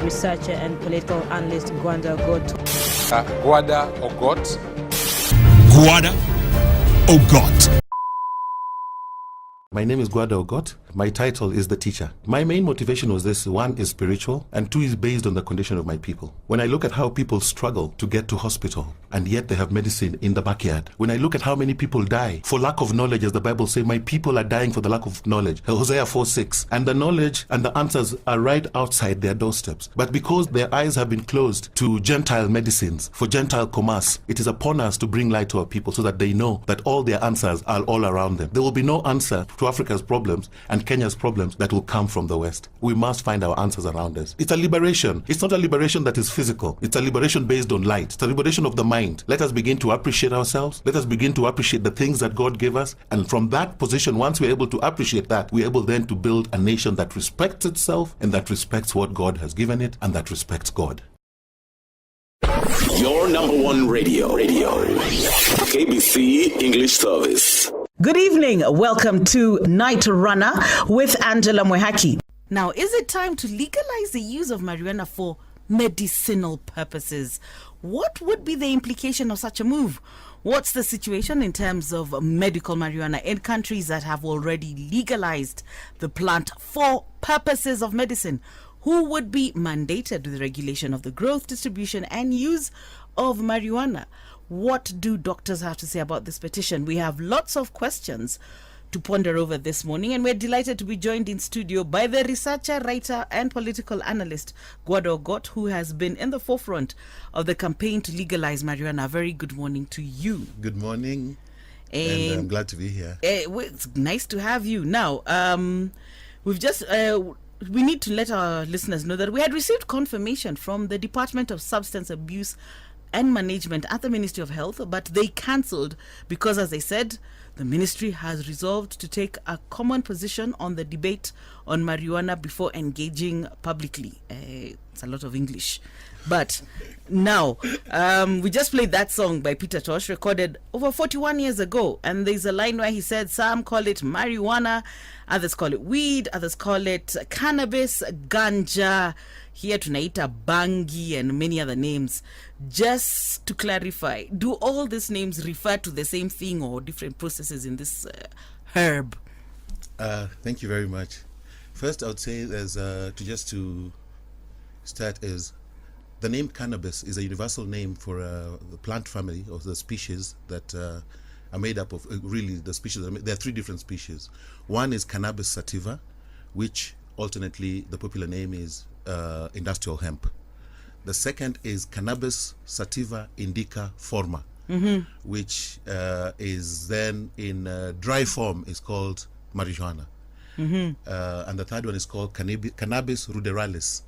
researcher and political analyst Gwada Ogot. Gwada Ogot. Gwada Ogot. My name is Gwada Ogot. My title is the teacher. My main motivation was this: one is spiritual, and two is based on the condition of my people. When I look at how people struggle to get to hospital, and yet they have medicine in the backyard. When I look at how many people die for lack of knowledge, as the Bible says, my people are dying for the lack of knowledge. Hosea 4:6. And the knowledge and the answers are right outside their doorsteps. But because their eyes have been closed to Gentile medicines, for Gentile commerce, it is upon us to bring light to our people so that they know that all their answers are all around them. There will be no answer to Africa's problems and Kenya's problems that will come from the West. We must find our answers around us. It's a liberation. It's not a liberation that is physical. It's a liberation based on light. It's a liberation of the mind. Let us begin to appreciate ourselves. Let us begin to appreciate the things that God gave us. And from that position, once we're able to appreciate that, we're able then to build a nation that respects itself and that respects what God has given it and that respects God. Your number one radio. KBC English Service. Good evening. Welcome to Night Runner with Angela Mwehaki. Now, is it time to legalize the use of marijuana for medicinal purposes? What would be the implication of such a move? What's the situation in terms of medical marijuana in countries that have already legalized the plant for purposes of medicine? Who would be mandated with the regulation of the growth, distribution, and use of marijuana? What do doctors have to say about this petition? We have lots of questions to ponder over this morning, and we're delighted to be joined in studio by the researcher, writer, and political analyst Gwada Ogot, who has been in the forefront of the campaign to legalize marijuana. Very good morning to you. Good morning, and I'm glad to be here. It's nice to have you. Now, we've just... we need to let our listeners know that we had received confirmation from the Department of Substance Abuse and Management at the Ministry of Health, but they cancelled because, as they said, the ministry has resolved to take a common position on the debate on marijuana before engaging publicly. It's a lot of English. But now, we just played that song by Peter Tosh, recorded over 41 years ago. And there's a line where he said, some call it marijuana, others call it weed, others call it cannabis, ganja, here tunaita bangi, and many other names. Just to clarify, do all these names refer to the same thing or different processes in this herb? Thank you very much. First, I would say to start is, the name cannabis is a universal name for the plant family of the species that are made up of really the species. There are three different species. One is Cannabis sativa, which alternately the popular name is industrial hemp. The second is Cannabis sativa indica forma, which is then in dry form is called marijuana. And the third one is called Cannabis ruderalis.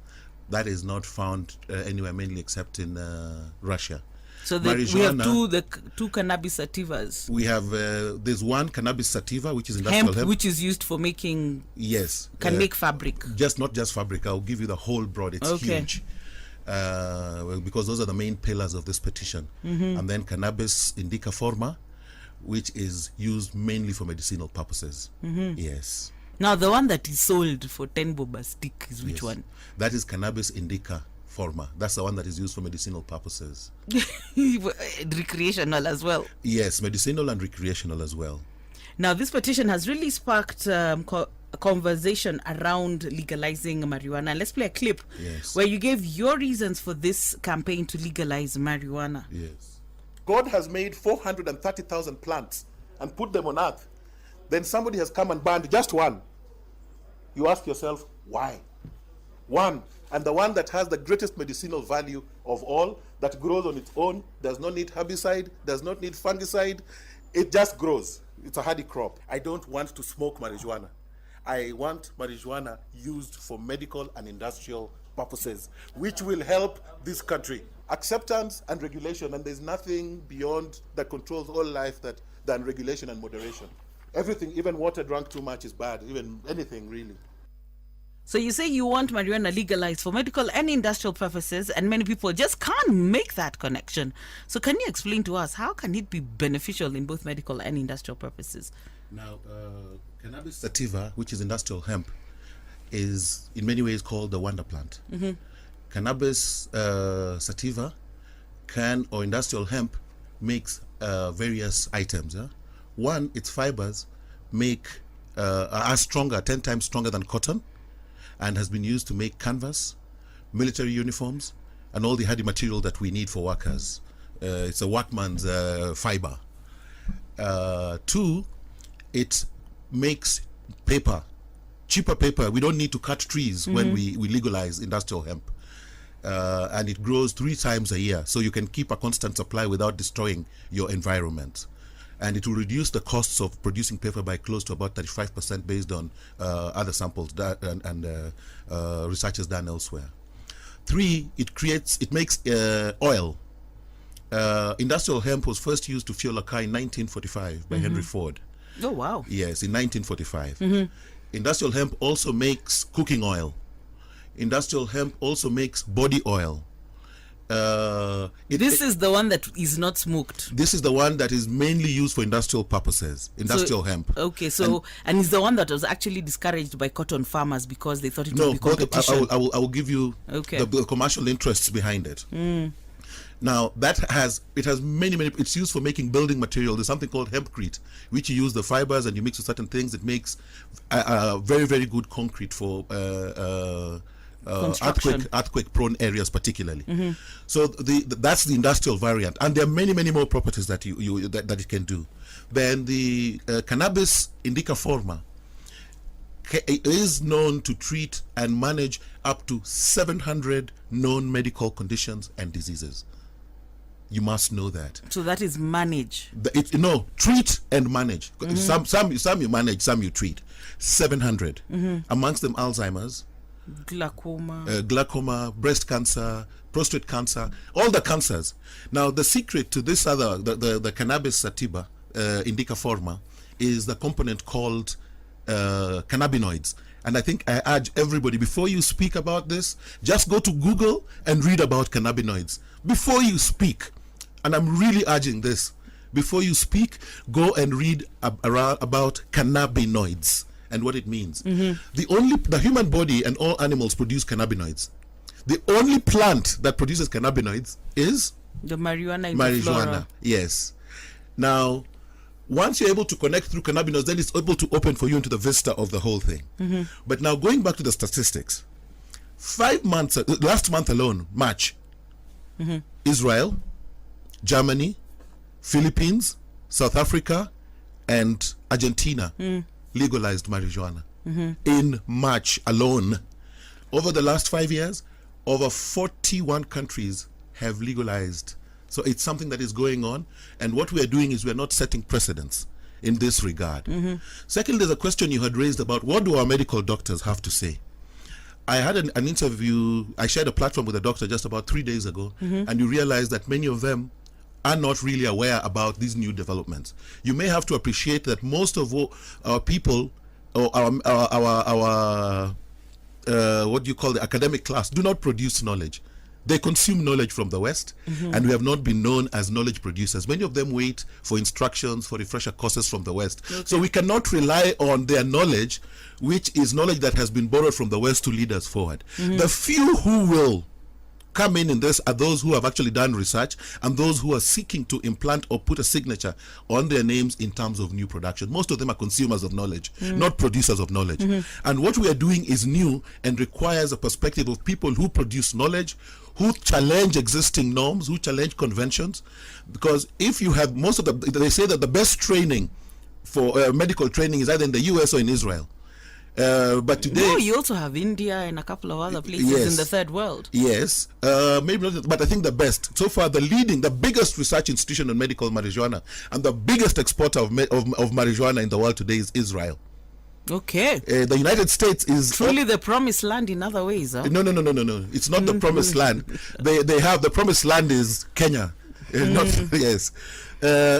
That is not found anywhere, mainly except in Russia. So we have two cannabis sativas. We have there's one Cannabis sativa, which is industrial hemp, which is used for making make fabric. Not just fabric. I'll give you the whole broad. It's huge. Because those are the main pillars of this petition. And then Cannabis indica forma, which is used mainly for medicinal purposes. Yes. Now, the one that is sold for 10 bob a stick is which one? That is Cannabis indica forma. That's the one that is used for medicinal purposes. Recreational as well. Yes, medicinal and recreational as well. Now, this petition has really sparked a conversation around legalizing marijuana. Let's play a clip where you gave your reasons for this campaign to legalize marijuana. Yes. God has made 430,000 plants and put them on earth. Then somebody has come and banned just one. You ask yourself, why? One, and the one that has the greatest medicinal value of all, that grows on its own, does not need herbicide, does not need fungicide, it just grows. It's a hardy crop. I don't want to smoke marijuana. I want marijuana used for medical and industrial purposes, which will help this country. Acceptance and regulation, and there's nothing beyond that controls all life than regulation and moderation. Everything, even water drunk too much is bad, even anything really. So you say you want marijuana legalized for medical and industrial purposes, and many people just can't make that connection. So can you explain to us, how can it be beneficial in both medical and industrial purposes? Now, Cannabis sativa, which is industrial hemp, is in many ways called the wonder plant. cannabis sativa or industrial hemp makes various items. One, its fibers are stronger, 10 times stronger than cotton, and has been used to make canvas, military uniforms, and all the hardy material that we need for workers. It's a workman's fiber. Two, it makes paper, cheaper paper. We don't need to cut trees when we legalize industrial hemp. And it grows 3 times a year, so you can keep a constant supply without destroying your environment. And it will reduce the costs of producing paper by close to about 35% based on other samples and researches done elsewhere. 3, it makes oil. Industrial hemp was first used to fuel a car in 1945 by Henry Ford. Oh, wow. Yes, in 1945. Industrial hemp also makes cooking oil. Industrial hemp also makes body oil. This is the one that is not smoked. This is the one that is mainly used for industrial purposes, industrial hemp. Okay, so and it's the one that was actually discouraged by cotton farmers because they thought it would be competition. I will give you the commercial interests behind it. Now it has many. It's used for making building material. There's something called hempcrete, which you use the fibers and you mix with certain things. It makes very, very good concrete for earthquake prone areas particularly. So that's the industrial variant, and there are many more properties that that it can do. Then the cannabis indica forma is known to treat and manage up to 700 known medical conditions and diseases. You must know that. So that is manage. Treat and manage. Some you manage, some you treat. 700. Amongst them, Alzheimer's, glaucoma, breast cancer, prostate cancer, all the cancers. Now, the secret to this the cannabis sativa, indica forma, is the component called cannabinoids. And I think I urge everybody, before you speak about this, just go to Google and read about cannabinoids. Before you speak, and I'm really urging this, before you speak, go and read about cannabinoids and what it means. The human body and all animals produce cannabinoids. The only plant that produces cannabinoids is the marijuana in the flora. Yes. Now, once you're able to connect through cannabinoids, then it's able to open for you into the vista of the whole thing. But now, going back to the statistics, 5 months, last month alone, March, Israel, Germany, Philippines, South Africa, and Argentina legalized marijuana. In March alone. Over the last 5 years, over 41 countries have legalized. So it's something that is going on, and what we are doing is we are not setting precedents in this regard. Second, there's a question you had raised about what do our medical doctors have to say. I had an interview, I shared a platform with a doctor just about 3 days ago, and you realize that many of them are not really aware about these new developments. You may have to appreciate that most of our people, or our what you call the academic class, do not produce knowledge. They consume knowledge from the West, and we have not been known as knowledge producers. Many of them wait for instructions, for refresher courses from the West. So we cannot rely on their knowledge, which is knowledge that has been borrowed from the West, to lead us forward. The few who will come in this are those who have actually done research and those who are seeking to implant or put a signature on their names in terms of new production. Most of them are consumers of knowledge, not producers of knowledge. And what we are doing is new and requires a perspective of people who produce knowledge, who challenge existing norms, who challenge conventions. Because if you have they say that the best training for medical training is either in the US or in Israel. But today, you also have India and a couple of other places in the third world. Yes, maybe not, but I think the best so far, the biggest research institution on medical marijuana and the biggest exporter of marijuana in the world today is Israel. Okay. The United States is truly the promised land in other ways. Huh? No. It's not the promised land. They have the promised land is Kenya. Yes.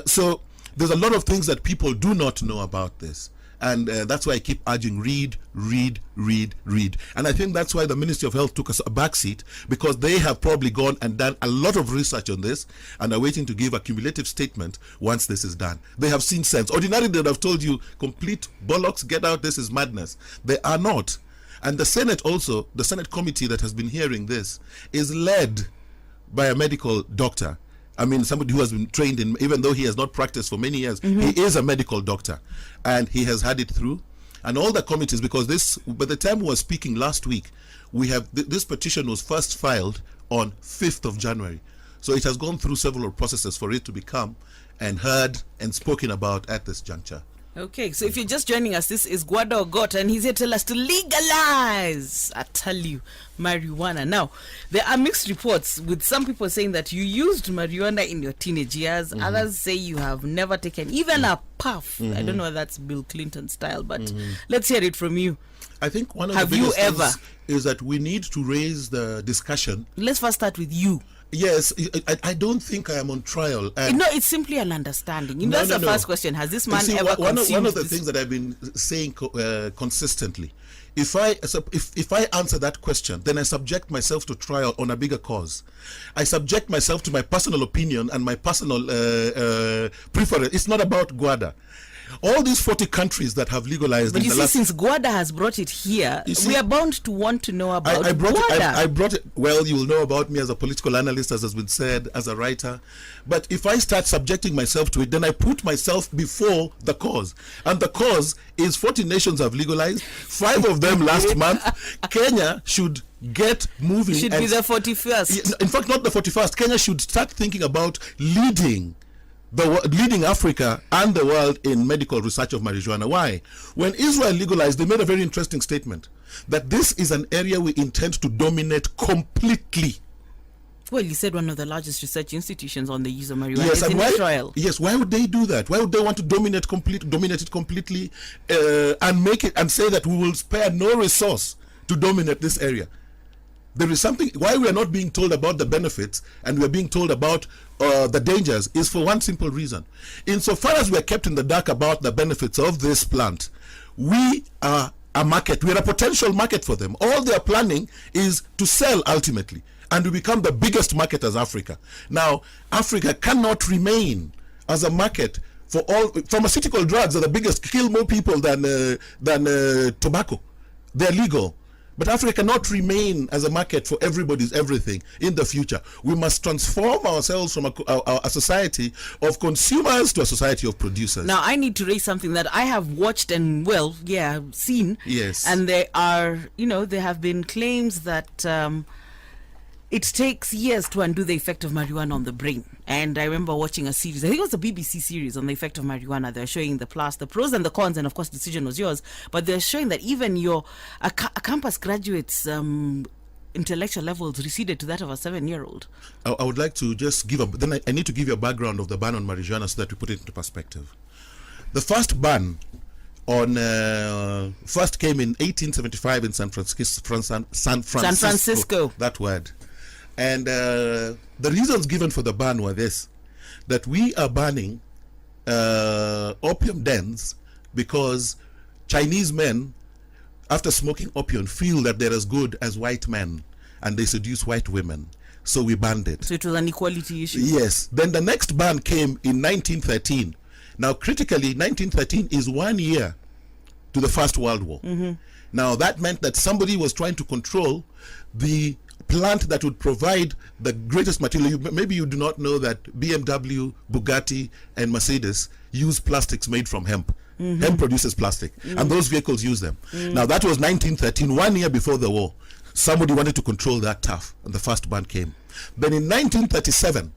So there's a lot of things that people do not know about this. And that's why I keep urging read. And I think that's why the Ministry of Health took us a backseat, because they have probably gone and done a lot of research on this and are waiting to give a cumulative statement once this is done. They have seen sense. Ordinarily, they would have told you, complete bollocks, get out, this is madness. They are not. And the Senate also, the Senate committee that has been hearing this, is led by a medical doctor. I mean, somebody who has been trained in, even though he has not practiced for many years, he is a medical doctor, and he has had it through. And all the committees, because this, by the time we were speaking last week, we have this petition was first filed on 5th of January. So it has gone through several processes for it to become and heard and spoken about at this juncture. Okay, so if you're just joining us, this is Gwada Ogot, and he's here to tell us to legalize, I tell you, marijuana. Now, there are mixed reports, with some people saying that you used marijuana in your teenage years. Others say you have never taken even a puff. I don't know if that's Bill Clinton style, but let's hear it from you. I think one of Have the you biggest ever? things is that we need to raise the discussion. Let's first start with you. Yes, I don't think I am on trial. And No, it's simply an understanding. No, That's no, the no. first question. Has this man See, ever one consumed of the this? things that I've been saying consistently, if I answer that question, then I subject myself to trial on a bigger cause. I subject myself to my personal opinion and my personal preference. It's not about Gwada. All these 40 countries that have legalized But in you the see, last... since Gwada has brought it here, You see, we are bound to want to know about I brought Gwada. it, I brought it. Well, you will know about me as a political analyst, as has been said, as a writer. But if I start subjecting myself to it, then I put myself before the cause. And the cause is 40 nations have legalized, 5 of them last month. Kenya should get moving. Should be the 41st. In fact, not the 41st. Kenya should start thinking about leading Africa and the world in medical research of marijuana. Why? When Israel legalized, they made a very interesting statement that this is an area we intend to dominate completely. Well, you said one of the largest research institutions on the use of marijuana Yes, is and in Israel. Yes, why would they do that? Why would they want to dominate it completely and make it and say that we will spare no resource to dominate this area? There is something why we are not being told about the benefits and we are being told about the dangers is for one simple reason. Insofar as we are kept in the dark about the benefits of this plant, we are a market. We are a potential market for them. All they are planning is to sell ultimately, and we become the biggest market as Africa. Now, Africa cannot remain as a market for all pharmaceutical drugs. Are the biggest, kill more people than tobacco. They're legal. But Africa cannot remain as a market for everybody's everything in the future. We must transform ourselves from a society of consumers to a society of producers. Now, I need to raise something that I have watched and, seen. Yes. And there are, there have been claims that it takes years to undo the effect of marijuana on the brain. And I remember watching a series, I think it was a BBC series on the effect of marijuana. They're showing the pros and the cons, and of course, the decision was yours. But they're showing that even a campus graduate's intellectual levels receded to that of a 7-year-old. I would like to just I need to give you a background of the ban on marijuana so that we put it into perspective. The first ban first came in 1875 in San Francisco. That word. And the reasons given for the ban were this, that we are banning opium dens because Chinese men, after smoking opium, feel that they're as good as white men and they seduce white women. So we banned it. So it was an equality issue. Yes. Then the next ban came in 1913. Now, critically, 1913 is 1 year to the First World War. Now, that meant that somebody was trying to control the plant that would provide the greatest material. Maybe you do not know that BMW, Bugatti, and Mercedes use plastics made from hemp. Hemp produces plastic, and those vehicles use them. Now, that was 1913, 1 year before the war. Somebody wanted to control that tough, and the first ban came. Then in 1937,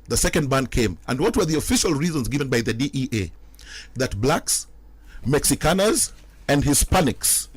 the second ban came. And what were the official reasons given by the DEA? That blacks, Mexicanos, and Hispanics,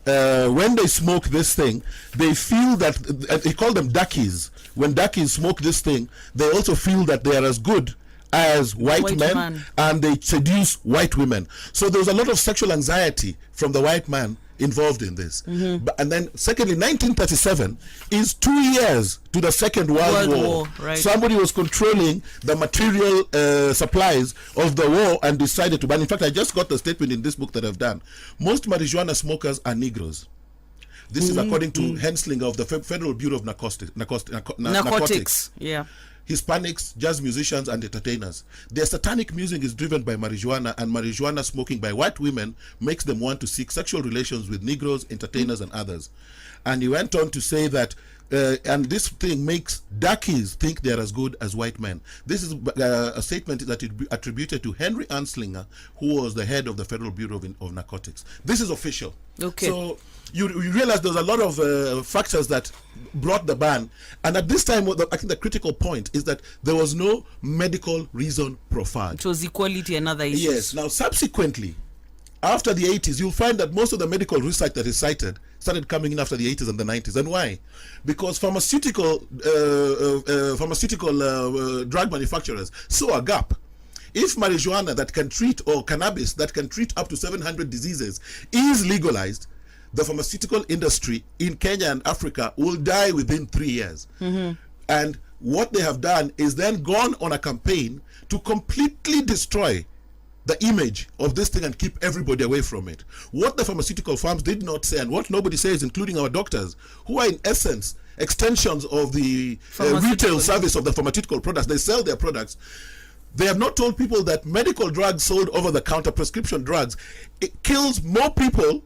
when they smoke this thing, they feel that, they call them darkies. When darkies smoke this thing, they also feel that they are as good as white men, and they seduce white women. So there's a lot of sexual anxiety from the white man involved in this. And then secondly, 1937 is 2 years to the Second World War. Right. Somebody was controlling the material supplies of the war and decided to ban. In fact, I just got the statement in this book that I've done. Most marijuana smokers are Negroes. This is according to Henslinger of the Federal Bureau of Narcotics. Yeah. Hispanics, jazz musicians, and entertainers. Their satanic music is driven by marijuana, and marijuana smoking by white women makes them want to seek sexual relations with Negroes, entertainers, and others. And he went on to say that, and this thing makes darkies think they're as good as white men. This is a statement that is attributed to Henry Anslinger, who was the head of the Federal Bureau of Narcotics. This is official. Okay. So you realize there's a lot of factors that brought the ban. And at this time, I think the critical point is that there was no medical reason proffered. It was equality and other issues. Yes. Now, subsequently, after the 80s, you'll find that most of the medical research that is cited started coming in after the 80s and the 90s. And why? Because pharmaceutical drug manufacturers saw a gap. If marijuana that can treat, or cannabis that can treat up to 700 diseases is legalized, the pharmaceutical industry in Kenya and Africa will die within 3 years. And what they have done is then gone on a campaign to completely destroy the image of this thing and keep everybody away from it. What the pharmaceutical firms did not say, and what nobody says, including our doctors, who are in essence extensions of the retail service of the pharmaceutical products. They sell their products. They have not told people that medical drugs sold over the counter, prescription drugs, it kills more people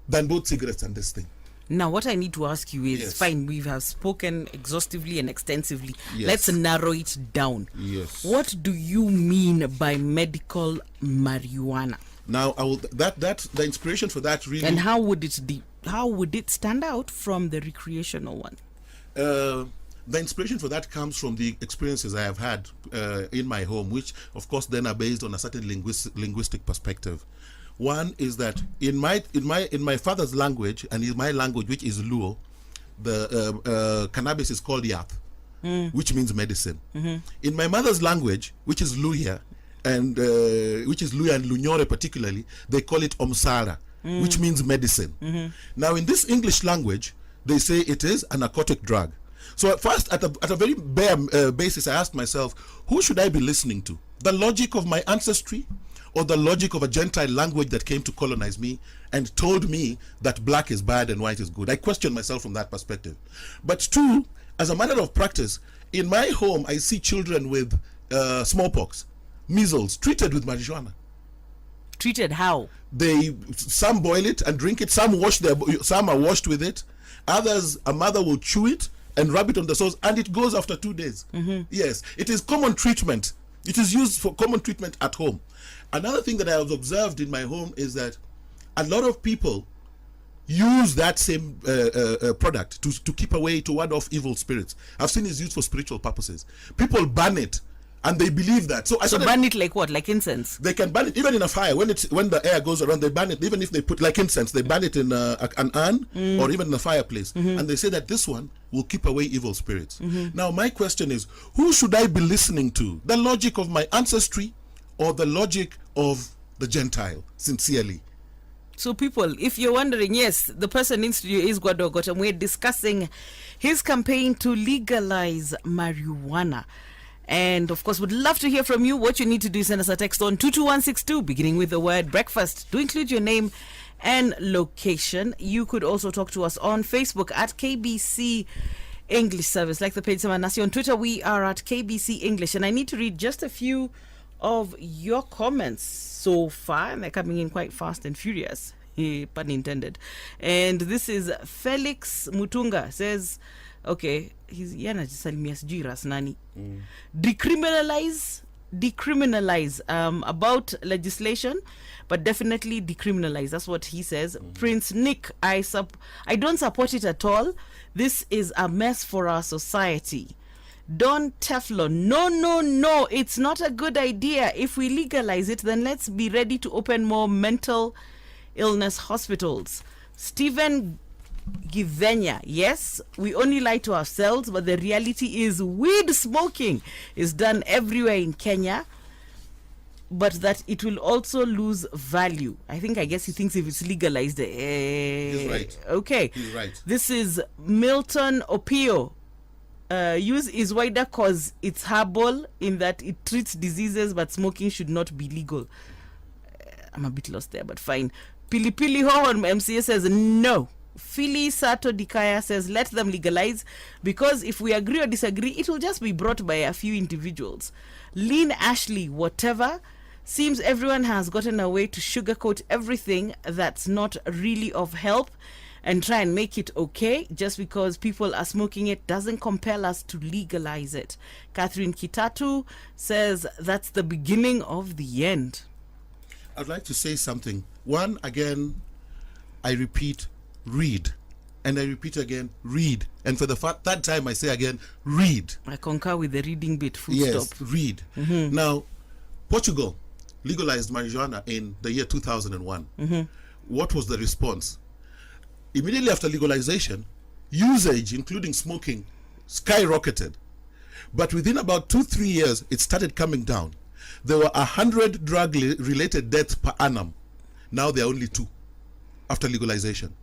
than both cigarettes and this thing. Now, what I need to ask you is, Yes. fine, we have spoken exhaustivly and extensively. Yes. Let's narrow it down. Yes. What do you mean by medical marijuana? Now, I will the inspiration for that really. And how would it stand out from the recreational one? The inspiration for that comes from the experiences I have had in my home, which of course then are based on a certain linguistic perspective. One is that in my father's language and in my language, which is Luo, the cannabis is called yath, which means medicine. In my mother's language, which is Luhya, and Lunyore particularly, they call it Omsara, which means medicine. Now, in this English language, they say it is a narcotic drug. So at first, at a very bare basis, I asked myself, who should I be listening to? The logic of my ancestry, or the logic of a Gentile language that came to colonize me and told me that black is bad and white is good? I questioned myself from that perspective. But two, as a matter of practice, in my home, I see children with smallpox, measles, treated with marijuana. Treated how? Some boil it and drink it. Some are washed with it. Others, a mother will chew it and rub it on the sores, and it goes after 2 days. Yes, it is common treatment. It is used for common treatment at home. Another thing that I have observed in my home is that a lot of people use that same product to keep away, to ward off evil spirits. I've seen it used for spiritual purposes. People ban it, and they believe that. So ban it like what? Like incense? They can ban it even in a fire. When the air goes around, they ban it. Even if they put like incense, they ban it in an urn or even in a fireplace. And they say that this one will keep away evil spirits. Now, my question is, who should I be listening to? The logic of my ancestry or the logic of the Gentile, sincerely? So people, if you're wondering, yes, the person in studio is Gwada Ogot, and we're discussing his campaign to legalize marijuana. And of course, would love to hear from you. What you need to do is send us a text on 22162, beginning with the word breakfast. Do include your name and location. You could also talk to us on Facebook at KBC English Service, like the page Samanasi. On Twitter, we are at KBC English. And I need to read just a few of your comments so far, and they're coming in quite fast and furious, pun intended. And this is Felix Mutunga says, okay, he's yanajisalimia sijui ras nani. Decriminalize about legislation, but definitely decriminalize. That's what he says. Prince Nick, I don't support it at all. This is a mess for our society. Don Teflon, no, it's not a good idea. If we legalize it, then let's be ready to open more mental illness hospitals. Stephen Givenya, yes, we only lie to ourselves, but the reality is weed smoking is done everywhere in Kenya, but that it will also lose value. I guess he thinks if it's legalized. He's right. Okay. He's right. This is Milton Opio. Use is wider because it's herbal in that it treats diseases, but smoking should not be legal. I'm a bit lost there, but fine. Pilipili Ho on MCA says no. Philly Sato Dikaya says, let them legalize, because if we agree or disagree, it will just be brought by a few individuals. Lynn Ashley, whatever. Seems everyone has gotten a way to sugarcoat everything that's not really of help and try and make it okay. Just because people are smoking it doesn't compel us to legalize it. Catherine Kitatu says that's the beginning of the end. I'd like to say something. One, again, I repeat, read. And I repeat again, read. And for the third time, I say again, read. I concur with the reading bit, full Yes, stop. read. Now, Portugal legalized marijuana in the year 2001. What was the response? Immediately after legalization, usage, including smoking, skyrocketed. But within about 2-3 years, it started coming down. There were 100 drug-related deaths per annum. Now there are only 2 after legalization.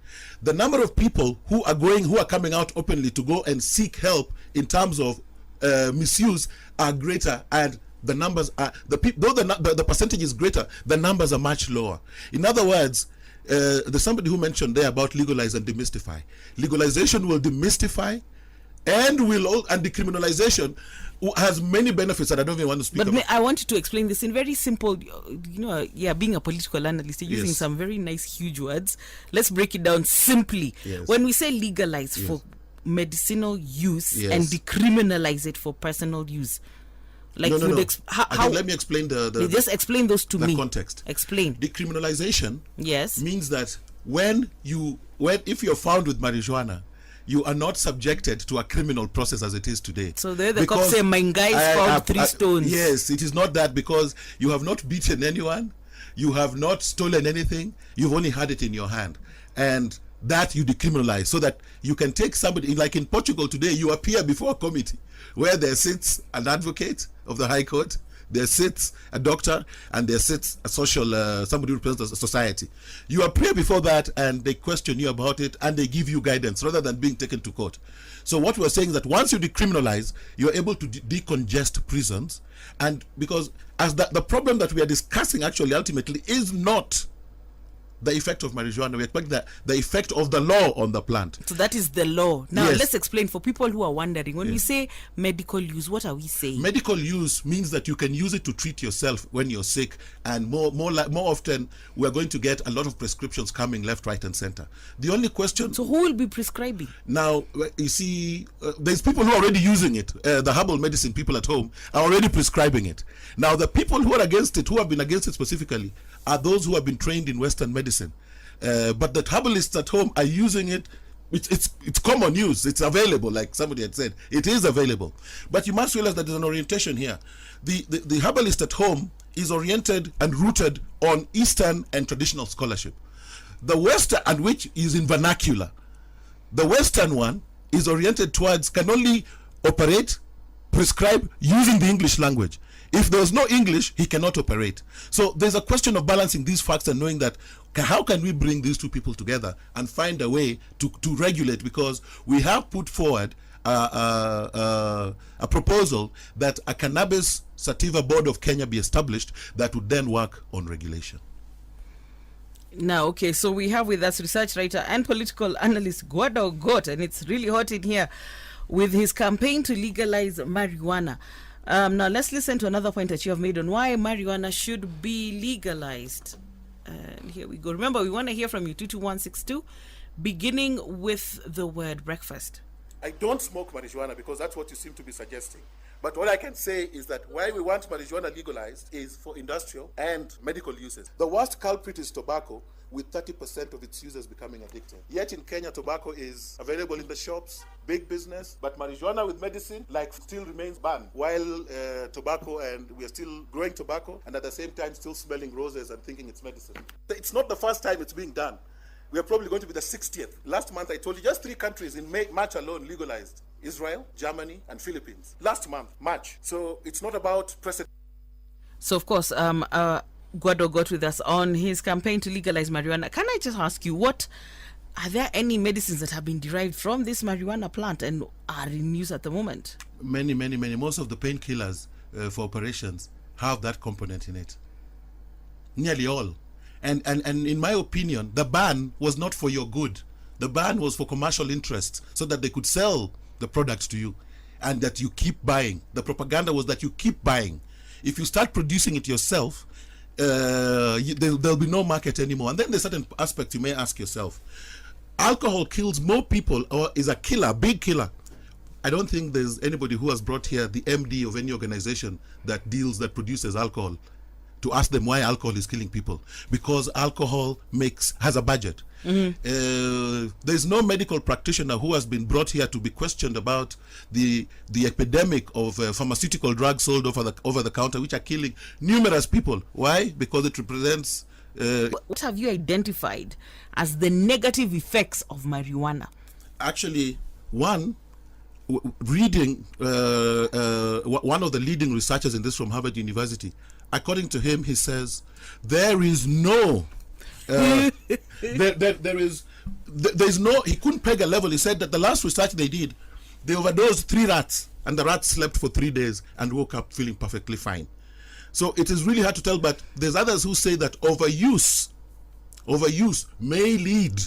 The number of people who are coming out openly to go and seek help in terms of misuse are greater, and the numbers are the percentage is greater, the numbers are much lower. In other words, there's somebody who mentioned there about legalize and demystify. Legalization will demystify, and decriminalization has many benefits that I don't even want to speak about. But I want you to explain this in very simple, being a political analyst, you're using some very nice, huge words. Let's break it down simply. Yes. When we say legalize for medicinal use and decriminalize it for personal use, like no. How let me explain the just explain those to me. Context. Explain. Decriminalization means that if you're found with marijuana, you are not subjected to a criminal process as it is today. So there the cops say, my guy found 3 stones. Yes, it is not that, because you have not beaten anyone, you have not stolen anything, you've only had it in your hand. And that you decriminalize, so that you can take somebody, like in Portugal today, you appear before a committee where there sits an advocate of the High Court, there sits a doctor, and there sits a social somebody who represents a society. You appear before that, and they question you about it, and they give you guidance rather than being taken to court. So what we're saying is that once you decriminalize, you're able to decongest prisons, and because as the problem that we are discussing actually ultimately is not the effect of marijuana, we expect that the effect of the law on the plant. So that is the law. Now Yes. let's explain for people who are wondering. When we say medical use, what are we saying? Medical use means that you can use it to treat yourself when you're sick, and more often we're going to get a lot of prescriptions coming left, right, and center. The only question. So who will be prescribing? Now you see, there's people who are already using it. The herbal medicine people at home are already prescribing it. Now the people who are against it, who have been against it specifically, are those who have been trained in Western medicine. But the herbalists at home are using it. It's common use. It's available, like somebody had said. It is available. But you must realize that there's an orientation here. The herbalist at home is oriented and rooted on Eastern and traditional scholarship. The Western, and which is in vernacular. The Western one is oriented towards can only operate, prescribe using the English language. If there's no English, he cannot operate. So there's a question of balancing these facts and knowing that how can we bring these two people together and find a way to regulate, because we have put forward a proposal that a cannabis sativa board of Kenya be established that would then work on regulation. Now, okay, so we have with us research writer and political analyst Gwada Ogot, and it's really hot in here with his campaign to legalize marijuana. Now let's listen to another point that you have made on why marijuana should be legalized. And here we go. Remember, we want to hear from you, 22162, beginning with the word breakfast. I don't smoke marijuana because that's what you seem to be suggesting. But what I can say is that why we want marijuana legalized is for industrial and medical uses. The worst culprit is tobacco, with 30% of its users becoming addicted. Yet in Kenya, tobacco is available in the shops, big business, but marijuana with medicine, still remains banned. While tobacco, and we are still growing tobacco, and at the same time still smelling roses and thinking it's medicine. It's not the first time it's being done. We are probably going to be the 60th. Last month, I told you, just 3 countries in March alone legalized. Israel, Germany, and Philippines. Last month, March. So it's not about precedent. So, of course, Gwada got with us on his campaign to legalize marijuana. Can I just ask you, are there any medicines that have been derived from this marijuana plant and are in use at the moment? Many. Most of the painkillers for operations have that component in it. Nearly all. And in my opinion, the ban was not for your good. The ban was for commercial interests, so that they could sell the product to you, and that you keep buying. The propaganda was that you keep buying. If you start producing it yourself, there'll be no market anymore. And then there's certain aspects you may ask yourself. Alcohol kills more people, or is a killer, big killer. I don't think there's anybody who has brought here the MD of any organization that produces alcohol to ask them why alcohol is killing people. Because alcohol has a budget. There's no medical practitioner who has been brought here to be questioned about the epidemic of pharmaceutical drugs sold over the counter, which are killing numerous people. Why? Because it represents. What have you identified as the negative effects of marijuana? Actually, reading one of the leading researchers in this from Harvard University, according to him, he says there is no there's no, he couldn't peg a level. He said that the last research they did, they overdosed 3 rats, and the rats slept for 3 days and woke up feeling perfectly fine. So it is really hard to tell, but there's others who say that overuse may lead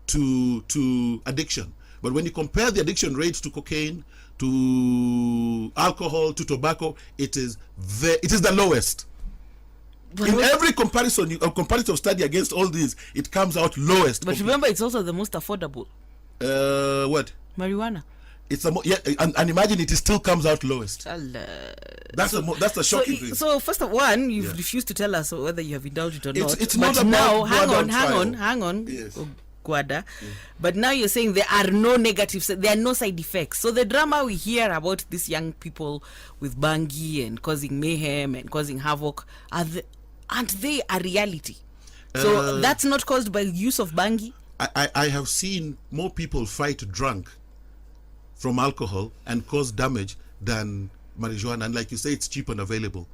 to addiction. But when you compare the addiction rates to cocaine, to alcohol, to tobacco, it is the lowest. In every comparative study against all these, it comes out lowest. But remember, it's also the most affordable. What? Marijuana. It's and imagine it still comes out lowest. That's the shocking thing. So first of all, you've refused to tell us whether you have indulged it or not. It's but not now, hang on. Yes. Gwada. But now you're saying there are no negatives, there are no side effects. So the drama we hear about these young people with bangi and causing mayhem and causing havoc, aren't they a reality? So that's not caused by use of bangi? I have seen more people fight drunk from alcohol and cause damage than marijuana. And like you say, it's cheap and available.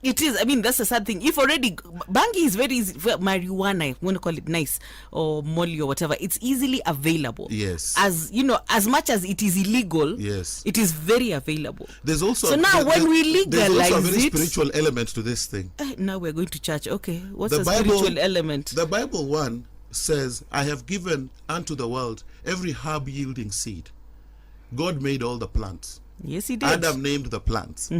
It is. I mean, that's the sad thing. If already bangi is very easy, marijuana, I want to call it nice, or molly or whatever, it's easily available. Yes. As you know, as much as it is illegal, yes, it is very available. There's also when we legalize there's also a very spiritual element to this thing. Now we're going to church. Okay, what's the spiritual element? The Bible 1 says, "I have given unto the world every herb yielding seed." God made all the plants. Yes, he did. Adam named the plants.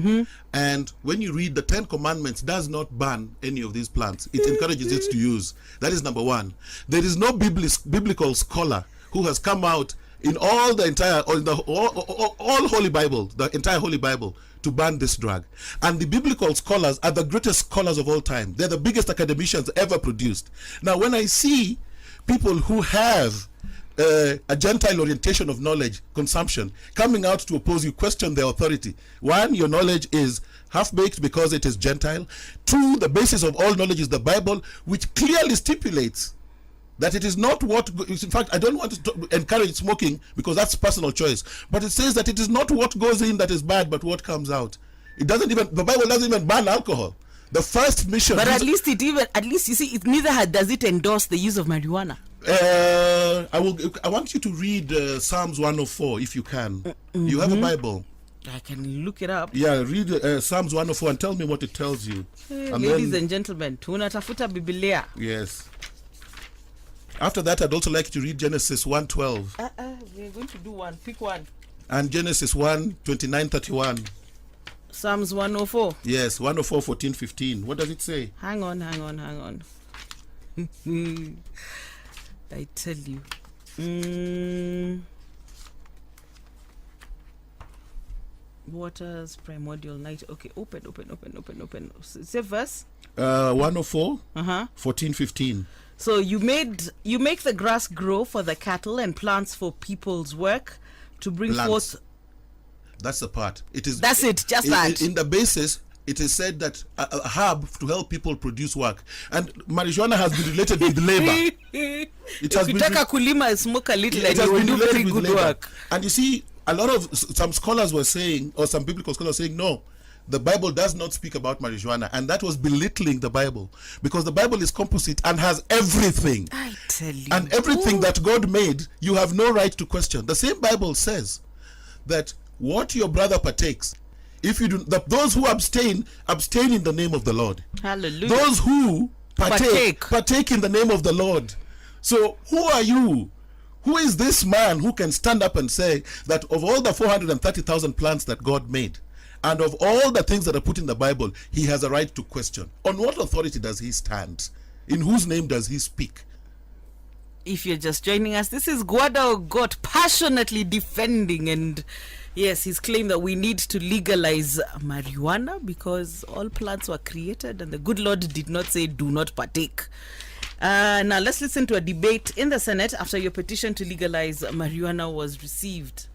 And when you read the 10 Commandments, does not ban any of these plants. It encourages it to use. That is number 1. There is no biblical scholar who has come out in all the entire, all Holy Bible, the entire Holy Bible, to ban this drug. And the biblical scholars are the greatest scholars of all time. They're the biggest academicians ever produced. Now, when I see people who have a Gentile orientation of knowledge consumption coming out to oppose you, question their authority. 1, your knowledge is half-baked because it is Gentile. 2, the basis of all knowledge is the Bible, which clearly stipulates that it is not what, in fact, I don't want to encourage smoking because that's personal choice, but it says that it is not what goes in that is bad, but what comes out. It doesn't even, the Bible doesn't even ban alcohol. The first mission, but at least you see, it neither does it endorse the use of marijuana. I want you to read Psalms 104 if you can. You have a Bible? I can look it up. Yeah, read Psalms 104 and tell me what it tells you. Ladies and gentlemen, tunatafuta Biblia. Yes. After that, I'd also like you to read Genesis 1:12. We're going to do one. Pick one. And Genesis 1:29-31. Psalms 104. Yes, 104, 14, 15. What does it say? Hang on. I tell you. Waters, primordial night. Okay, open. Say verse. 104, 14, 15. So you make the grass grow for the cattle and plants for people's work to bring forth. That's the part. That's it. Just that. In the basis, it is said that a herb to help people produce work, and marijuana has been related with labor. It has been kulima and smoke a little, and you will do very good work. And you see, some scholars were saying, or some biblical scholars saying, no, the Bible does not speak about marijuana, and that was belittling the Bible, because the Bible is composite and has everything. I tell you, and everything that God made, you have no right to question. The same Bible says that what your brother partakes, if you do, those who abstain in the name of the Lord. Hallelujah. Those who partake in the name of the Lord. So who are you? Who is this man who can stand up and say that of all the 430,000 plants that God made, and of all the things that are put in the Bible, he has a right to question? On what authority does he stand? In whose name does he speak? If you're just joining us, this is Gwada Ogot passionately defending and yes, his claim that we need to legalize marijuana because all plants were created and the good Lord did not say do not partake. Now let's listen to a debate in the Senate after your petition to legalize marijuana was received.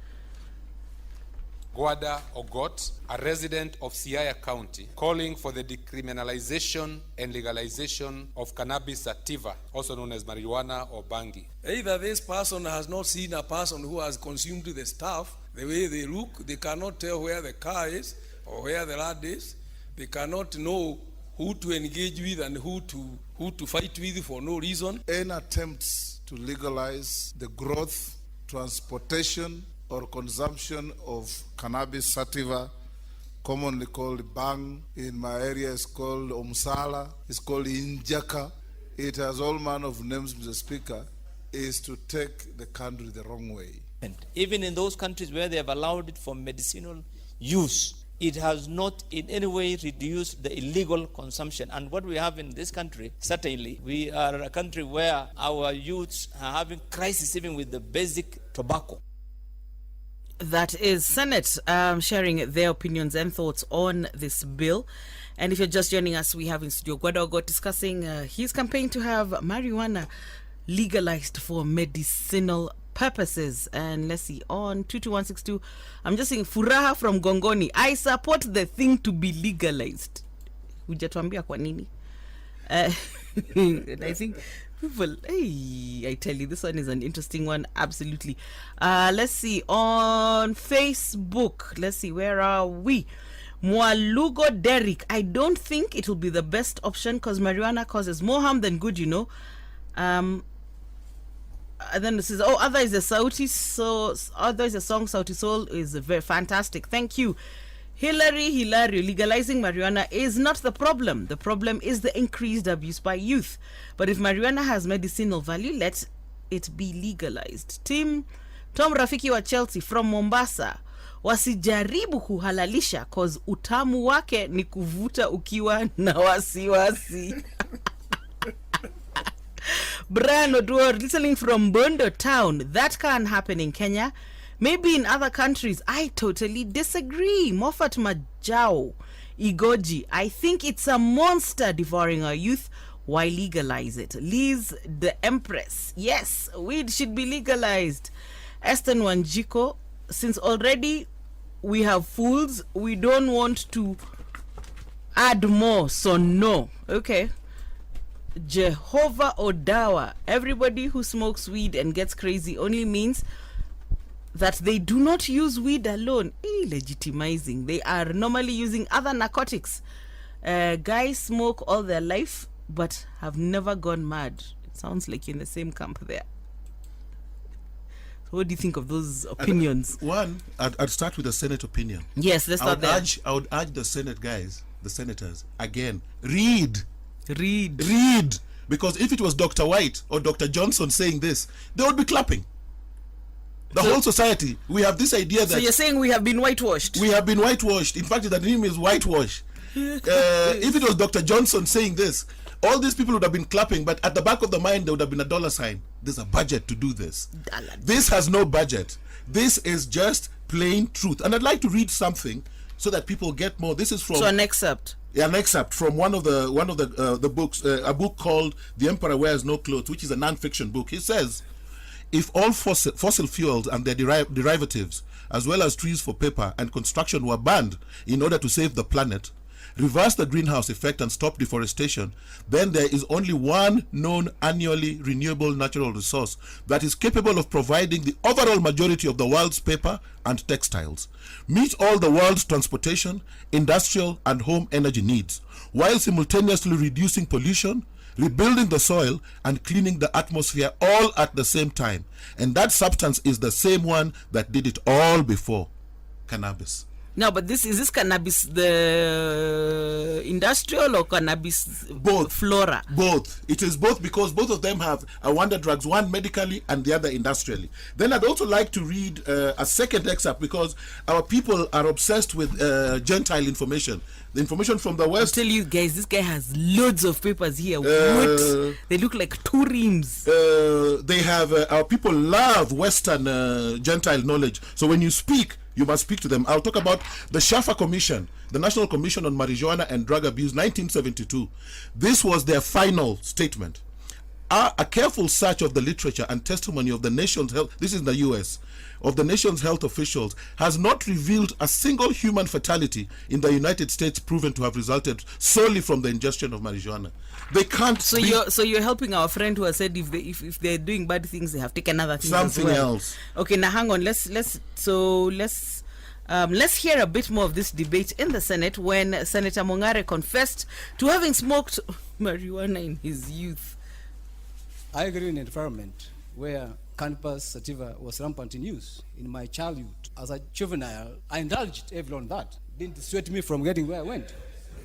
Gwada Ogot, a resident of Siaya County, calling for the decriminalization and legalization of cannabis sativa, also known as marijuana or bangi. Either this person has not seen a person who has consumed the stuff, the way they look, they cannot tell where the car is or where the lad is, they cannot know who to engage with and who to fight with for no reason. Any attempts to legalize the growth, transportation, or consumption of cannabis sativa, commonly called bang, in my area is called omsala, it's called injaka. It has all manner of names, Mr. Speaker, is to take the country the wrong way. And even in those countries where they have allowed it for medicinal use, it has not in any way reduced the illegal consumption. And what we have in this country, certainly, we are a country where our youths are having crisis even with the basic tobacco. That is Senate sharing their opinions and thoughts on this bill. And if you're just joining us, we have in studio Gwada Ogot discussing his campaign to have marijuana legalized for medicinal purposes. And let's see, on 22162, I'm just saying, Furaha from Gongoni, I support the thing to be legalized. Hujatuambia kwa nini? And I think people, hey, I tell you, this one is an interesting one. Absolutely. Let's see, on Facebook, let's see, where are we? Mwalugo Derek, I don't think it will be the best option because marijuana causes more harm than good, you know. And then it says, other is a song Sauti Soul is very fantastic. Thank you. Hilary, legalizing marijuana is not the problem. The problem is the increased abuse by youth. But if marijuana has medicinal value, let it be legalized. Tom Rafiki wa Chelsea from Mombasa, wasijaribu kuhalalisha cause utamu wake ni kuvuta ukiwa na wasiwasi. Brian Odwar, listening from Bondo Town, that can't happen in Kenya. Maybe in other countries. I totally disagree. Moffat Majao, Igoji, I think it's a monster devouring our youth. Why legalize it? Liz the Empress, yes, weed should be legalized. Eston Wanjiko, since already we have fools, we don't want to add more, so no. Okay. Jehovah Odawa, everybody who smokes weed and gets crazy only means that they do not use weed alone. Legitimizing. They are normally using other narcotics. Guys smoke all their life but have never gone mad. It sounds like you're in the same camp there. So what do you think of those opinions? One, I'd start with the Senate opinion. Yes, let's start there. I would urge the Senate guys, the senators, again, read. Because if it was Dr. White or Dr. Johnson saying this, they would be clapping. The whole society, we have this idea that... So you're saying we have been whitewashed? We have been whitewashed. In fact, the name is whitewash. If it was Dr. Johnson saying this, all these people would have been clapping, but at the back of the mind, there would have been a dollar sign. There's a budget to do this. This has no budget. This is just plain truth. And I'd like to read something so that people get more. This is from... So an excerpt. Yeah, an excerpt from one of the books, a book called The Emperor Wears No Clothes, which is a non-fiction book. He says, if all fossil fuels and their derivatives, as well as trees for paper and construction, were banned in order to save the planet, reverse the greenhouse effect and stop deforestation, then there is only one known annually renewable natural resource that is capable of providing the overall majority of the world's paper and textiles, meet all the world's transportation, industrial and home energy needs, while simultaneously reducing pollution, rebuilding the soil and cleaning the atmosphere all at the same time. And that substance is the same one that did it all before: cannabis. No, but is this cannabis the industrial or cannabis Both. flora? Both. It is both, because both of them have wonder drugs, one medically and the other industrially. Then I'd also like to read a second excerpt, because our people are obsessed with Gentile information. The information from the West. I'll tell you guys, this guy has loads of papers here. What? They look like two reams. They have, our people love Western Gentile knowledge. So when you speak, you must speak to them. I'll talk about the Shafa Commission, the National Commission on Marijuana and Drug Abuse, 1972. This was their final statement. A careful search of the literature and testimony of the nation's health, this is in the US, of the nation's health officials, has not revealed a single human fatality in the United States proven to have resulted solely from the ingestion of marijuana. They can't. So you're helping our friend who has said if they're doing bad things, they have taken other things. Something as well. else. Okay, now hang on. Let's hear a bit more of this debate in the Senate when Senator Mongare confessed to having smoked marijuana in his youth. I agree in an environment where cannabis sativa was rampant in use. In my childhood, as a juvenile, I indulged heavily on that. Didn't dissuade me from getting where I went.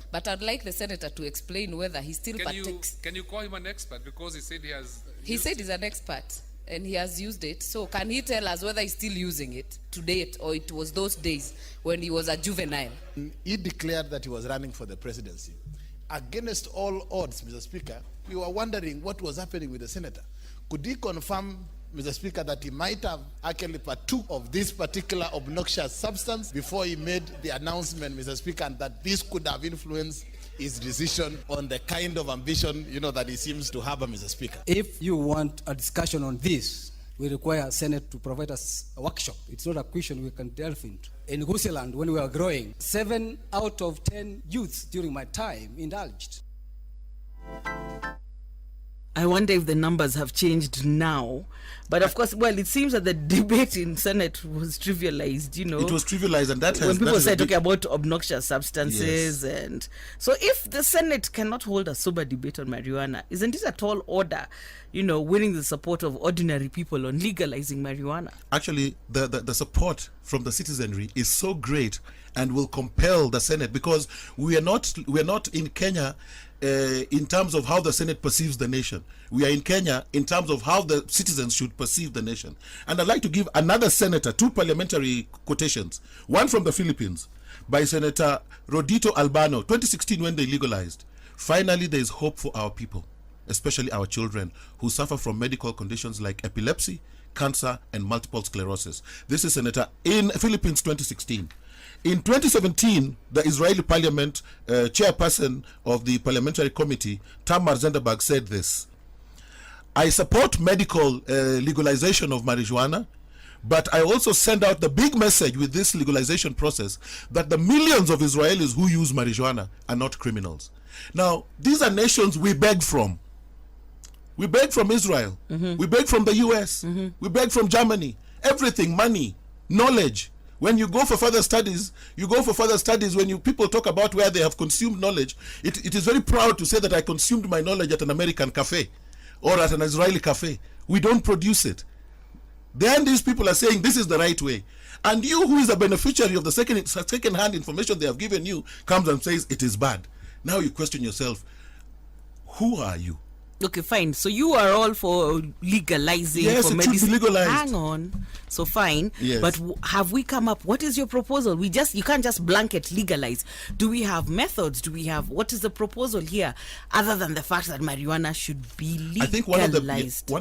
But I'd like the senator to explain whether he still partakes. Can you call him an expert, because he said he has? He said he's an expert and he has used it. So can he tell us whether he's still using it to date, or it was those days when he was a juvenile? He declared that he was running for the presidency. Against all odds, Mr. Speaker, we were wondering what was happening with the senator. Could he confirm, Mr. Speaker, that he might have actually partook of this particular obnoxious substance before he made the announcement, Mr. Speaker, and that this could have influenced his decision on the kind of ambition, that he seems to have, Mr. Speaker? If you want a discussion on this, we require Senate to provide us a workshop. It's not a question we can delve into. In Gusiland, when we were growing, 7 out of 10 youths during my time indulged. I wonder if the numbers have changed now. But of course, well, it seems that the debate in Senate was trivialized, It was trivialized, and that has... When people start talking about obnoxious substances, yes. And so if the Senate cannot hold a sober debate on marijuana, isn't it a tall order, winning the support of ordinary people on legalizing marijuana? Actually, the support from the citizenry is so great and will compel the Senate, because we are not in Kenya in terms of how the Senate perceives the nation. We are in Kenya in terms of how the citizens should perceive the nation. And I'd like to give another senator 2 parliamentary quotations. One from the Philippines by Senator Rodito Albano, 2016, when they legalized. Finally, there is hope for our people, especially our children who suffer from medical conditions like epilepsy, cancer, and multiple sclerosis. This is Senator in Philippines, 2016. In 2017, the Israeli parliament chairperson of the parliamentary committee, Tamar Zenderberg, said this: I support medical legalization of marijuana, but I also send out the big message with this legalization process that the millions of Israelis who use marijuana are not criminals. Now, these are nations we beg from. We beg from Israel. Mm-hmm. We beg from the US. Mm-hmm. We beg from Germany. Everything, money, knowledge. When you go for further studies, when people talk about where they have consumed knowledge, it is very proud to say that I consumed my knowledge at an American cafe or at an Israeli cafe. We don't produce it. Then these people are saying this is the right way. And you, who is a beneficiary of the second-hand information they have given you, comes and says it is bad. Now you question yourself, who are you? Okay, fine. So you are all for legalizing, yes, for medicine. Yes, it should be legalized. Hang on. So fine. Yes. But have we come up? What is your proposal? You can't just blanket legalize. Do we have methods? What is the proposal here, other than the fact that marijuana should be legalized? I think one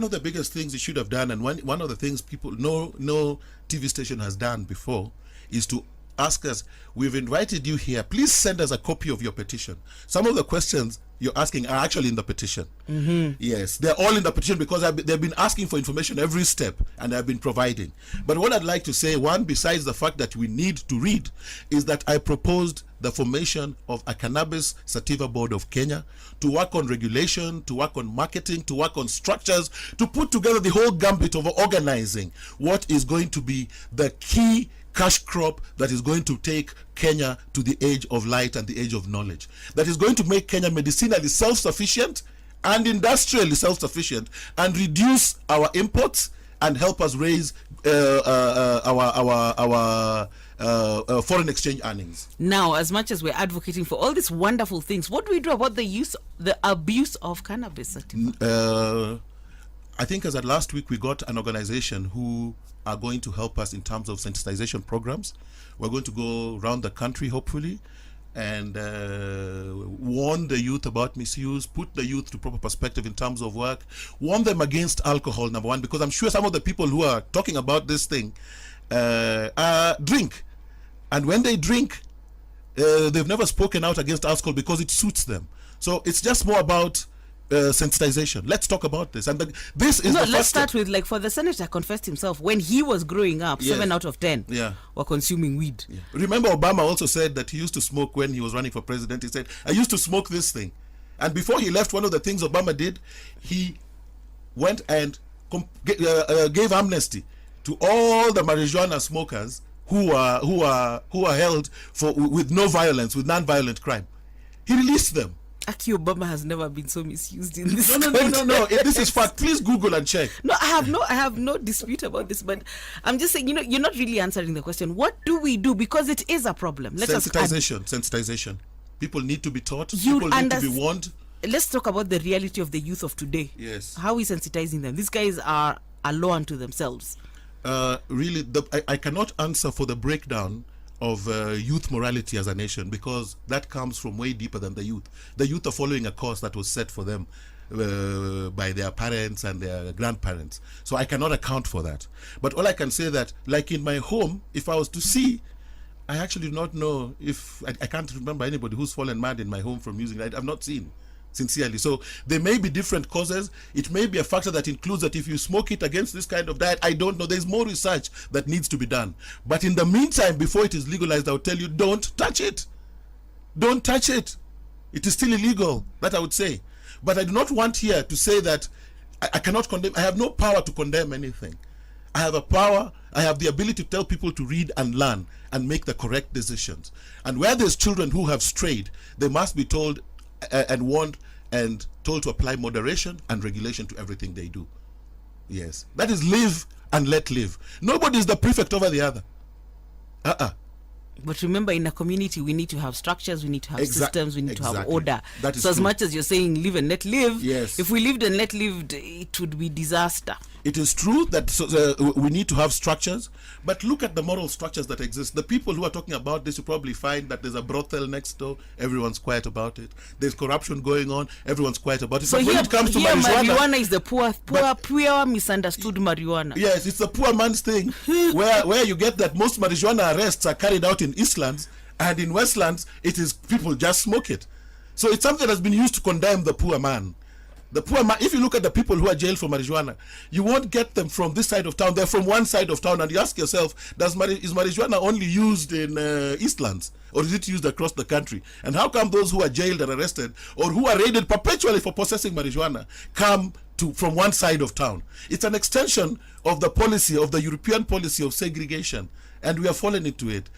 of the biggest things it should have done, and one of the things no TV station has done before, is to ask us, we've invited you here, please send us a copy of your petition. Some of the questions you're asking are actually in the petition. Mm-hmm. Yes, they're all in the petition because they've been asking for information every step and I've been providing. But what I'd like to say, one, besides the fact that we need to read, is that I proposed the formation of a Cannabis Sativa Board of Kenya to work on regulation, to work on marketing, to work on structures, to put together the whole gambit of organizing what is going to be the key cash crop that is going to take Kenya to the age of light and the age of knowledge. That is going to make Kenya medicinally self-sufficient and industrially self-sufficient and reduce our imports and help us raise our foreign exchange earnings. Now, as much as we're advocating for all these wonderful things, what do we do about the abuse of cannabis? I think as at last week we got an organization who are going to help us in terms of sensitization programs. We're going to go around the country, hopefully, and warn the youth about misuse, put the youth to proper perspective in terms of work, warn them against alcohol, number one, because I'm sure some of the people who are talking about this thing drink. And when they drink, they've never spoken out against alcohol because it suits them. So it's just more about sensitization. Let's talk about this. And this is let's start with, like, for the senator confessed himself when he was growing up, 7 out of 10 were consuming weed. Remember, Obama also said that he used to smoke when he was running for president. He said, I used to smoke this thing. And before he left, one of the things Obama did, he went and gave amnesty to all the marijuana smokers who are held with no violence, with non-violent crime. He released them. Actually, Obama has never been so misused in this. No. This is fact. Please Google and check. No, I have no dispute about this, but I'm just saying, you're not really answering the question. What do we do? Because it is a problem. Sensitization. People need to be taught. People need to be warned. Let's talk about the reality of the youth of today. Yes. How are we sensitizing them? These guys are law unto themselves. Really, I cannot answer for the breakdown of youth morality as a nation, because that comes from way deeper than the youth. The youth are following a course that was set for them by their parents and their grandparents. So I cannot account for that. But all I can say that, like in my home, if I was to see, I actually do not know if I can't remember anybody who's fallen mad in my home from using it. I've not seen, sincerely. So there may be different causes. It may be a factor that includes that if you smoke it against this kind of diet, I don't know. There's more research that needs to be done. But in the meantime, before it is legalized, I would tell you, don't touch it. Don't touch it. It is still illegal, that I would say. But I do not want here to say that I cannot condemn. I have no power to condemn anything. I have a power, I have the ability to tell people to read and learn and make the correct decisions. And where there's children who have strayed, they must be told and warned and told to apply moderation and regulation to everything they do. Yes. That is live and let live. Nobody is the prefect over the other. But remember, in a community, we need to have structures, we need to have systems, we need to have order. That is so as true. much as you're saying live and let live, yes. If we lived and let lived, it would be disaster. It is true that we need to have structures, but look at the moral structures that exist. The people who are talking about this, you probably find that there's a brothel next door, everyone's quiet about it. There's corruption going on, everyone's quiet about it. So but when it comes to marijuana is the poor misunderstood marijuana. Yes, it's the poor man's thing, where you get that most marijuana arrests are carried out in Eastlands, and in Westlands, it is people just smoke it. So it's something that's been used to condemn the poor man. The poor man, if you look at the people who are jailed for marijuana, you won't get them from this side of town. They're from one side of town, and you ask yourself, is marijuana only used in Eastlands, or is it used across the country? And how come those who are jailed and arrested, or who are raided perpetually for possessing marijuana, come from one side of town? It's an extension of the policy, of the European policy of segregation, and we are falling into it.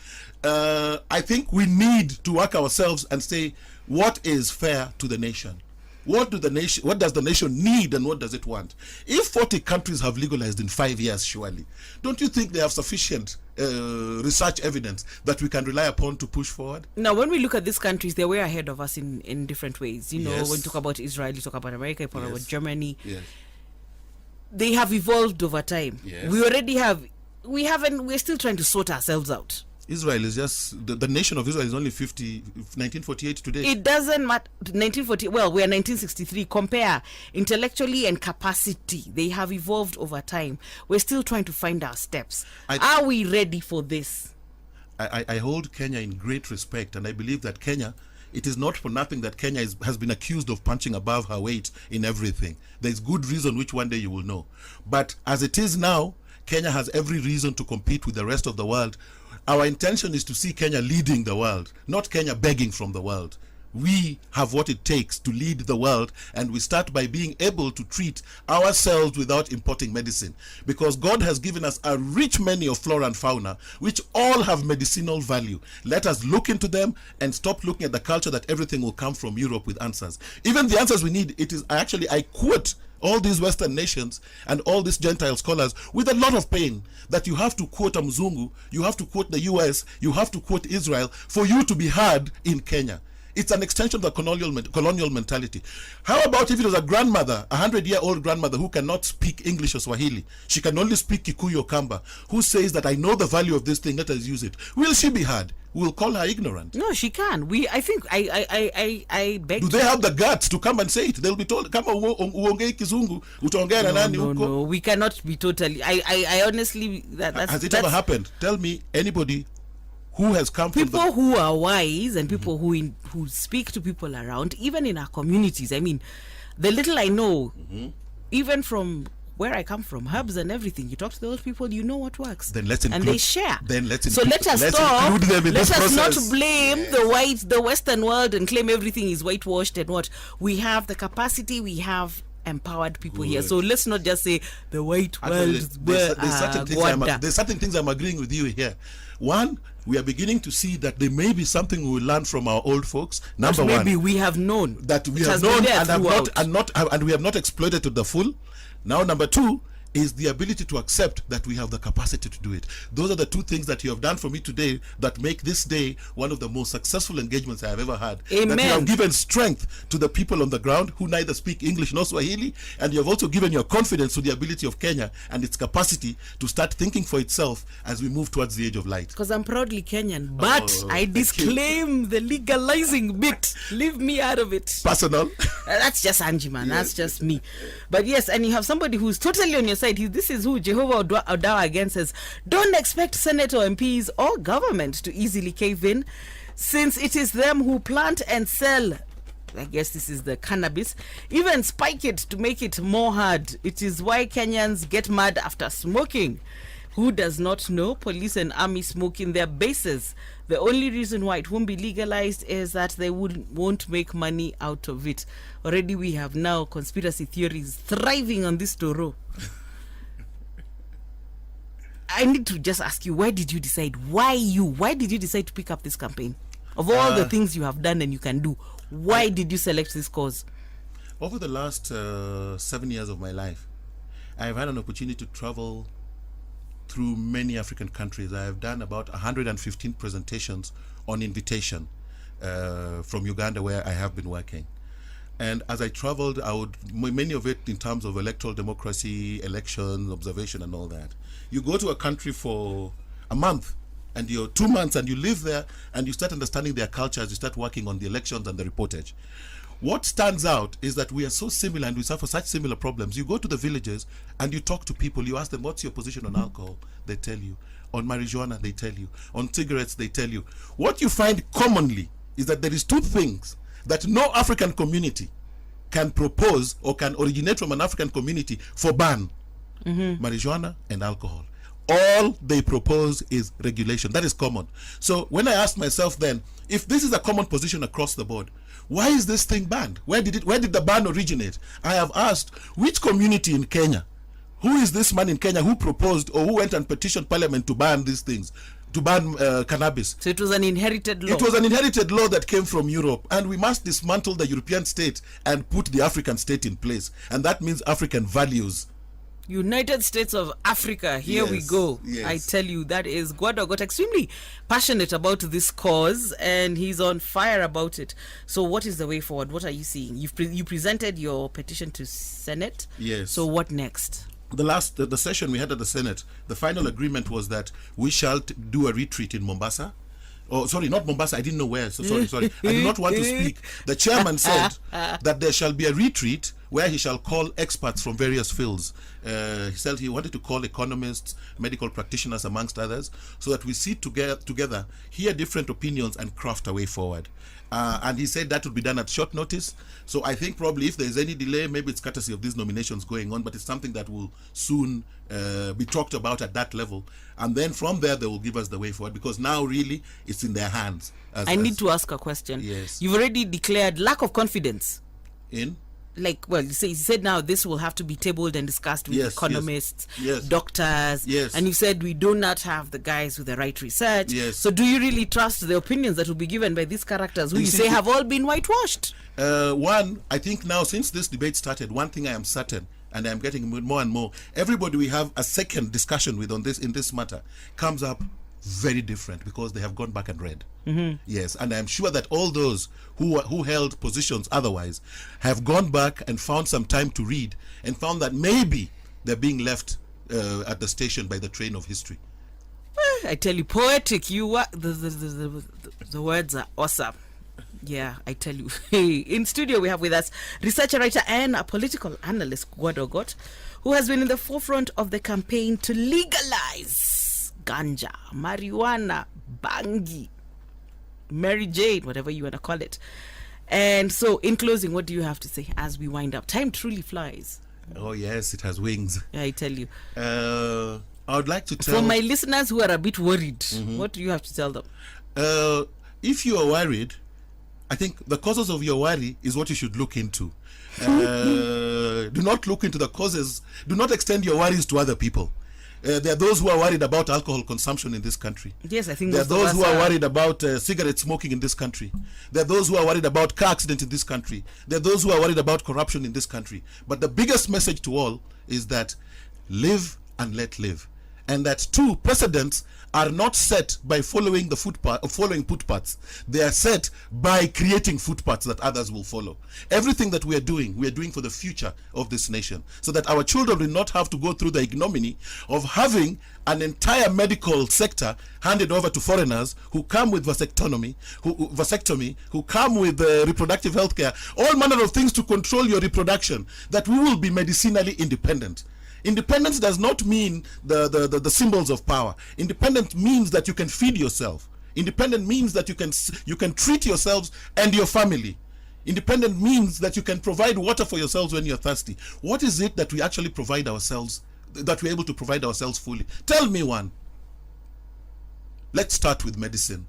I think we need to work ourselves and say, what is fair to the nation? What does the nation need, and what does it want? If 40 countries have legalized in 5 years, surely, don't you think they have sufficient research evidence that we can rely upon to push forward? Now, when we look at these countries, they're way ahead of us in different ways. You know, Yes. when you talk about Israel, you talk about America, you talk about Germany. Yes. They have evolved over time. Yes. We already have. We're still trying to sort ourselves out. Israel is just, the nation of Israel is only 1948 today. It doesn't matter. 1940. Well, we're 1963. Compare intellectually and capacity. They have evolved over time. We're still trying to find our steps. Are we ready for this? I hold Kenya in great respect, and I believe that Kenya, it is not for nothing that Kenya has been accused of punching above her weight in everything. There's good reason which one day you will know. But as it is now, Kenya has every reason to compete with the rest of the world. Our intention is to see Kenya leading the world, not Kenya begging from the world. We have what it takes to lead the world, and we start by being able to treat ourselves without importing medicine, because God has given us a rich menu of flora and fauna which all have medicinal value. Let us look into them and stop looking at the culture that everything will come from Europe with answers. Even the answers we need, it is actually, I quote all these Western nations and all these Gentile scholars with a lot of pain that you have to quote a Mzungu, you have to quote the US, you have to quote Israel for you to be heard in Kenya. It's an extension of the colonial mentality. How about if it was a grandmother, a 100-year-old grandmother who cannot speak English or Swahili? She can only speak Kikuyu or Kamba, who says that I know the value of this thing, let us use it. Will she be heard? We'll call her ignorant. No, she can. I beg. Do they have the guts to come and say it? They'll be told, "Kama uongei Kizungu, utaongea na nani huko?" No, we cannot be totally. I honestly has it ever happened? Tell me anybody who has come from people who are wise and people who speak to people around, even in our communities. I mean, the little I know, even from where I come from, herbs and everything. You talk to those people, you know what works. Then let's include, and they share. Then let's so let us stop. Let us not process. blame the Western world and claim everything is whitewashed and what. We have the capacity. We have empowered people here. So let's not just say the white world. There's certain things I'm agreeing with you here. One, we are beginning to see that there may be something we will learn from our old folks. Number one, maybe we have known that we have known and we have not exploited to the full. Now, number two is the ability to accept that we have the capacity to do it. Those are the two things that you have done for me today that make this day one of the most successful engagements I have ever had. Amen. That you have given strength to the people on the ground who neither speak English nor Swahili, and you have also given your confidence to the ability of Kenya and its capacity to start thinking for itself as we move towards the age of light. Because I'm proudly Kenyan, but I disclaim the legalizing bit. Leave me out of it. Personal. That's just Angie, man. That's just me. But yes, and you have somebody who's totally on your side. This is who Jehovah Odawa again says, don't expect Senate or MPs or government to easily cave in, since it is them who plant and sell. I guess this is the cannabis, even spike it to make it more hard. It is why Kenyans get mad after smoking. Who does not know? Police and army smoke in their bases. The only reason why it won't be legalized is that they won't make money out of it. Already we have now conspiracy theories thriving on this Toro. I need to just ask you, why did you decide? Why did you decide to pick up this campaign? Of all the things you have done and you can do, why did you select this cause? Over the last 7 years of my life, I have had an opportunity to travel through many African countries. I have done about 115 presentations on invitation from Uganda, where I have been working. And as I traveled, many of it in terms of electoral democracy, elections, observation, and all that. You go to a country for a month, and you're 2 months, and you live there, and you start understanding their cultures, you start working on the elections and the reportage. What stands out is that we are so similar and we suffer such similar problems. You go to the villages and you talk to people, you ask them, what's your position on alcohol? They tell you. On marijuana, they tell you. On cigarettes, they tell you. What you find commonly is that there is two things that no African community can propose or can originate from an African community for ban. Marijuana and alcohol. All they propose is regulation. That is common. So when I asked myself then, if this is a common position across the board, why is this thing banned? Where did the ban originate? I have asked, which community in Kenya, who is this man in Kenya who proposed or who went and petitioned parliament to ban these things, to ban cannabis? So it was an inherited law. It was an inherited law that came from Europe, and we must dismantle the European state and put the African state in place, and that means African values. United States of Africa, here we go. Yes. I tell you, that is Gwada Ogot, extremely passionate about this cause, and he's on fire about it. So what is the way forward? What are you seeing? You presented your petition to Senate. Yes. So what next? The session we had at the Senate, the final agreement was that we shall do a retreat in Mombasa. Oh, sorry, not Mombasa. I didn't know where. So sorry. I do not want to speak. The chairman said that there shall be a retreat where he shall call experts from various fields. He said he wanted to call economists, medical practitioners, amongst others, so that we sit together, hear different opinions, and craft a way forward. And he said that would be done at short notice. So I think probably if there's any delay, maybe it's courtesy of these nominations going on, but it's something that will soon be talked about at that level. And then from there, they will give us the way forward, because now really it's in their hands. I need to ask a question. Yes. You've already declared lack of confidence. In? he said now this will have to be tabled and discussed with economists, doctors, and you said we do not have the guys with the right research. So do you really trust the opinions that will be given by these characters who you say have all been whitewashed? One, I think now since this debate started, one thing I am certain, and I'm getting more and more, everybody we have a second discussion with on this in this matter comes up very different because they have gone back and read. Yes, and I'm sure that all those who held positions otherwise have gone back and found some time to read and found that maybe they're being left at the station by the train of history. I tell you, poetic, you are, the words are awesome. Yeah, I tell you. In studio we have with us researcher, writer and a political analyst, Gwada Ogot, who has been in the forefront of the campaign to legalize ganja, marijuana, bangi, Mary Jane, whatever you want to call it. And so, in closing, what do you have to say as we wind up? Time truly flies. Oh, yes, it has wings. Yeah, I tell you. I would like to tell... For my listeners who are a bit worried, what do you have to tell them? If you are worried, I think the causes of your worry is what you should look into. Do not look into the causes. Do not extend your worries to other people. There are those who are worried about alcohol consumption in this country. Yes, I think there are those who are worried about cigarette smoking in this country. There are those who are worried about car accidents in this country. There are those who are worried about corruption in this country. But the biggest message to all is that live and let live. And that two precedents are not set by following the footpaths. They are set by creating footpaths that others will follow. Everything that we are doing for the future of this nation, so that our children will not have to go through the ignominy of having an entire medical sector handed over to foreigners who come with vasectomy, who come with reproductive health care, all manner of things to control your reproduction, that we will be medicinally independent. Independence does not mean the symbols of power. Independence means that you can feed yourself. Independent means that you can treat yourselves and your family. Independent means that you can provide water for yourselves when you're thirsty. What is it that we actually provide ourselves, that we're able to provide ourselves fully? Tell me one. Let's start with medicine.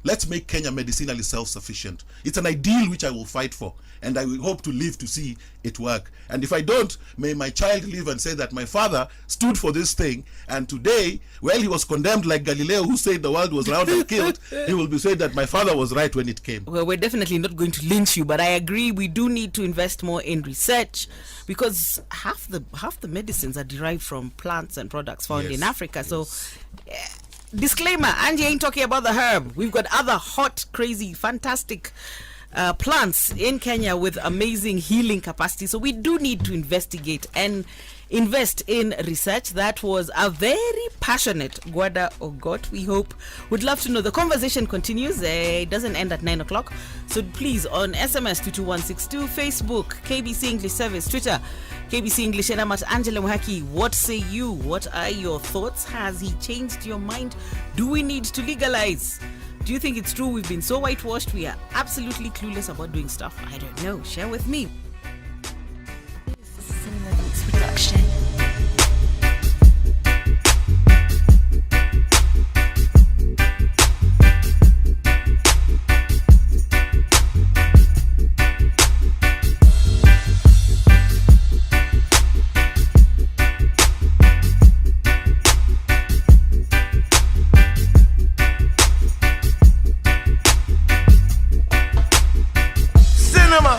Let's make Kenya medicinally self-sufficient. It's an ideal which I will fight for, and I will hope to live to see it work. And if I don't, may my child live and say that my father stood for this thing, and today, well, he was condemned like Galileo, who said the world was round and killed. He will be saying that my father was right when it came. Well, we're definitely not going to lynch you, but I agree we do need to invest more in research, because half the medicines are derived from plants and products found in Africa. So disclaimer, Angie ain't talking about the herb. We've got other hot, crazy, fantastic plants in Kenya with amazing healing capacity. So we do need to investigate and invest in research. That was a very passionate Gwada Ogot. We would love to know. The conversation continues. It doesn't end at 9 o'clock. So please, on SMS 22162, Facebook, KBC English Service, Twitter, KBC English, and I'm at Angela Muhaki. What say you? What are your thoughts? Has he changed your mind? Do we need to legalize? Do you think it's true we've been so whitewashed we are absolutely clueless about doing stuff? I don't know. Share with me. Production. Cinema.